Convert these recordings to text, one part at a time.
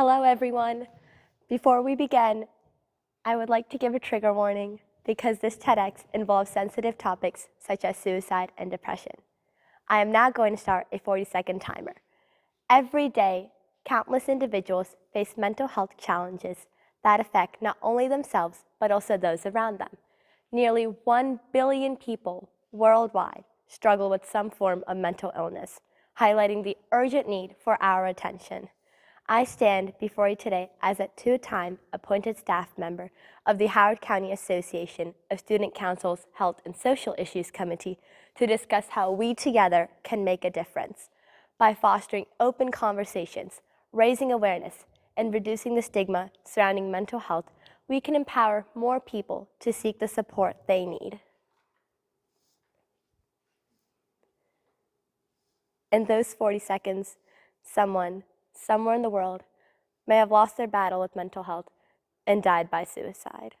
Hello, everyone. Before we begin, I would like to give a trigger warning because this TEDx involves sensitive topics such as suicide and depression. I am now going to start a 40-second timer. Every day, countless individuals face mental health challenges that affect not only themselves, but also those around them. Nearly 1 billion people worldwide struggle with some form of mental illness, highlighting the urgent need for our attention. I stand before you today as a two-time appointed staff member of the Howard County Association of Student Council's Health and Social Issues Committee to discuss how we together can make a difference. By fostering open conversations, raising awareness, and reducing the stigma surrounding mental health, we can empower more people to seek the support they need. In those 40 seconds, someone, somewhere in the world, may have lost their battle with mental health and died by suicide.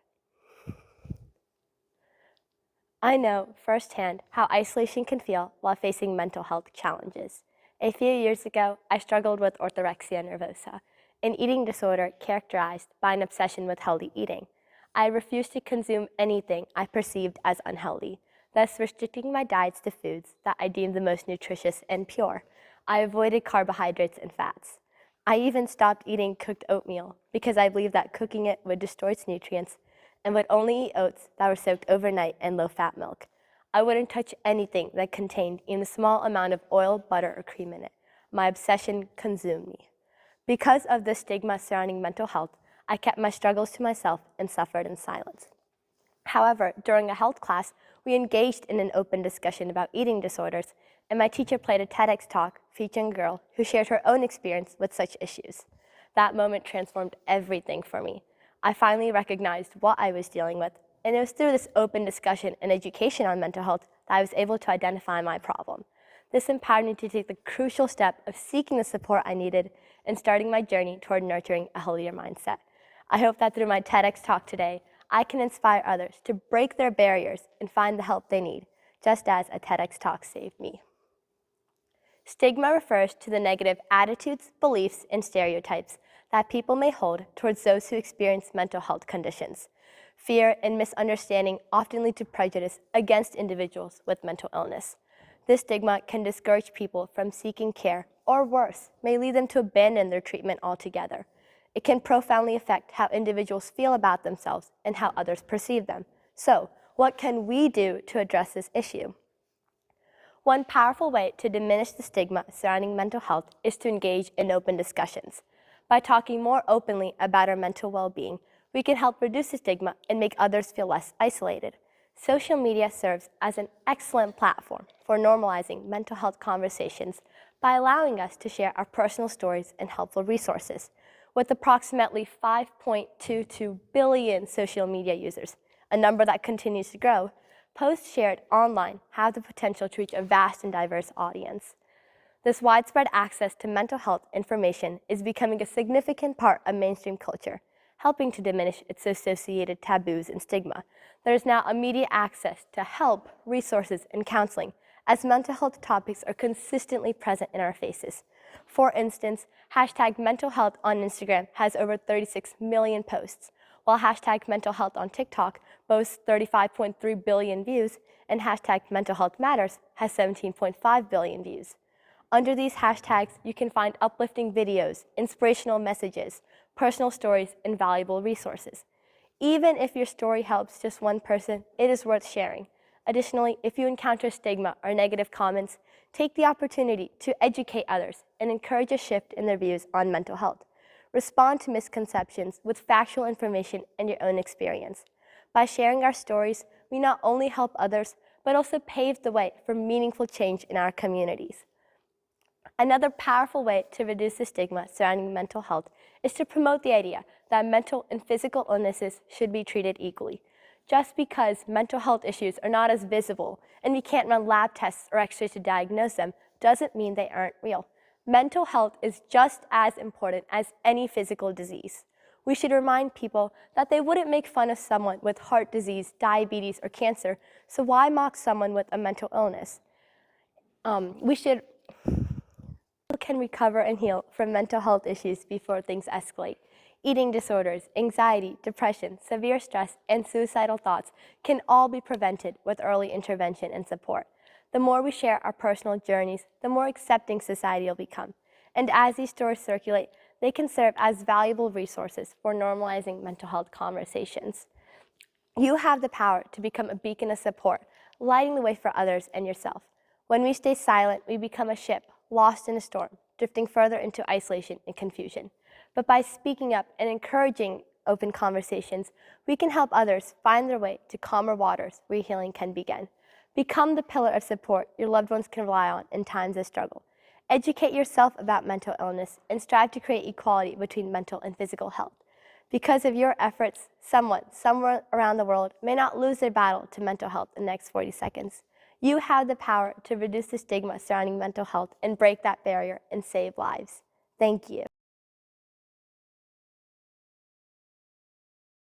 I know firsthand how isolation can feel while facing mental health challenges. A few years ago, I struggled with orthorexia nervosa, an eating disorder characterized by an obsession with healthy eating. I refused to consume anything I perceived as unhealthy, thus restricting my diets to foods that I deemed the most nutritious and pure. I avoided carbohydrates and fats. I even stopped eating cooked oatmeal because I believed that cooking it would destroy its nutrients and would only eat oats that were soaked overnight in low-fat milk. I wouldn't touch anything that contained even a small amount of oil, butter, or cream in it. My obsession consumed me. Because of the stigma surrounding mental health, I kept my struggles to myself and suffered in silence. However, during a health class, we engaged in an open discussion about eating disorders, and my teacher played a TEDx talk featuring a girl who shared her own experience with such issues. That moment transformed everything for me. I finally recognized what I was dealing with, and it was through this open discussion and education on mental health that I was able to identify my problem. This empowered me to take the crucial step of seeking the support I needed and starting my journey toward nurturing a healthier mindset. I hope that through my TEDx talk today, I can inspire others to break their barriers and find the help they need, just as a TEDx talk saved me. Stigma refers to the negative attitudes, beliefs, and stereotypes that people may hold towards those who experience mental health conditions. Fear and misunderstanding often lead to prejudice against individuals with mental illness. This stigma can discourage people from seeking care, or worse, may lead them to abandon their treatment altogether. It can profoundly affect how individuals feel about themselves and how others perceive them. So, what can we do to address this issue? One powerful way to diminish the stigma surrounding mental health is to engage in open discussions. By talking more openly about our mental well-being, we can help reduce the stigma and make others feel less isolated. Social media serves as an excellent platform for normalizing mental health conversations by allowing us to share our personal stories and helpful resources. With approximately 5.22 billion social media users, a number that continues to grow, posts shared online have the potential to reach a vast and diverse audience. This widespread access to mental health information is becoming a significant part of mainstream culture, helping to diminish its associated taboos and stigma. There is now immediate access to help, resources, and counseling, as mental health topics are consistently present in our faces. For instance, hashtag mental health on Instagram has over 36 million posts, while hashtag mental health on TikTok boasts 35.3 billion views, and hashtag mental health matters has 17.5 billion views. Under these hashtags, you can find uplifting videos, inspirational messages, personal stories, and valuable resources. Even if your story helps just one person, it is worth sharing. Additionally, if you encounter stigma or negative comments, take the opportunity to educate others and encourage a shift in their views on mental health. Respond to misconceptions with factual information and your own experience. By sharing our stories, we not only help others, but also pave the way for meaningful change in our communities. Another powerful way to reduce the stigma surrounding mental health is to promote the idea that mental and physical illnesses should be treated equally. Just because mental health issues are not as visible and we can't run lab tests or x-rays to diagnose them doesn't mean they aren't real. Mental health is just as important as any physical disease. We should remind people that they wouldn't make fun of someone with heart disease, diabetes, or cancer, so why mock someone with a mental illness? We should can recover and heal from mental health issues before things escalate. Eating disorders, anxiety, depression, severe stress, and suicidal thoughts can all be prevented with early intervention and support. The more we share our personal journeys, the more accepting society will become. And as these stories circulate, they can serve as valuable resources for normalizing mental health conversations. You have the power to become a beacon of support, lighting the way for others and yourself. When we stay silent, we become a ship lost in a storm, drifting further into isolation and confusion. But by speaking up and encouraging open conversations, we can help others find their way to calmer waters where healing can begin. Become the pillar of support your loved ones can rely on in times of struggle. Educate yourself about mental illness and strive to create equality between mental and physical health. Because of your efforts, someone somewhere around the world may not lose their battle to mental health in the next 40 seconds. You have the power to reduce the stigma surrounding mental health and break that barrier and save lives. Thank you.